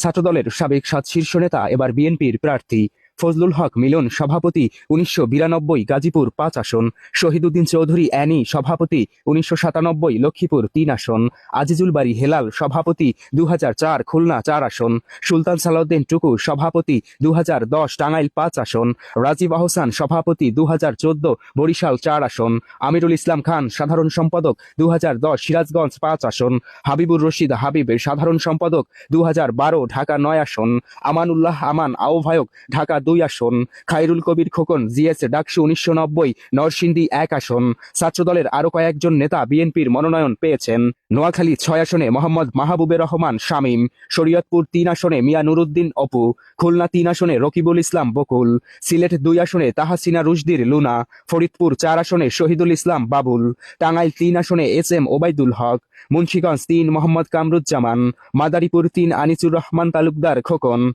ছাত্রদলের সাবেক ৭ শীর্ষ নেতা এবার বিএনপির প্রার্থী। ফজলুল হক মিলন সভাপতি ১৯৯২ গাজীপুর ৫ আসন, শহীদুদ্দিন চৌধুরী অ্যানি সভাপতি ১৯৯৭ লক্ষ্মীপুর ৩ আসন, আজিজুল বারী হেলাল সভাপতি ২০০৪ খুলনা ৪ আসন, সুলতান সালাউদ্দিন টুকু সভাপতি ২০১০ টাঙ্গাইল ৫ আসন, রাজীব আহসান সভাপতি ২০১৪ বরিশাল ৪ আসন, আমিরুল ইসলাম খান সাধারণ সম্পাদক ২০১০ সিরাজগঞ্জ ৫ আসন, হাবিবুর রশিদ হাবিব সাধারণ সম্পাদক ২০১২ ঢাকা ৯ আসন, আমানুল্লাহ আমান আহ্বায়ক ঢাকা ২ আসন, খায়রুল কবির খোকন জিএস ডাকসু ১৯৯০ নরসিংদী ১ আসন। ছাত্রদলের আরো কয়েকজন নেতা বিএনপির মনোনয়ন পেয়েছেন। নোয়াখালী ৬ আসনে মোহাম্মদ মাহবুবের রহমান শামীম, শরীয়তপুর ৩ আসনে মিয়া নুরুদ্দিন অপু, খুলনা ৩ আসনে রকিবুল ইসলাম বকুল, সিলেট ২ আসনে তাহাসিনা রুশদীর লুনা, ফরিদপুর ৪ আসনে শহীদুল ইসলাম বাবুল, টাঙ্গাইল ৩ আসনে এস.এম. ওবায়দুল হক, মুন্সিগঞ্জ ৩ মোহাম্মদ কামরুজ্জামান, মাদারীপুর ৩ আনিসুর রহমান তালুকদার খোকন।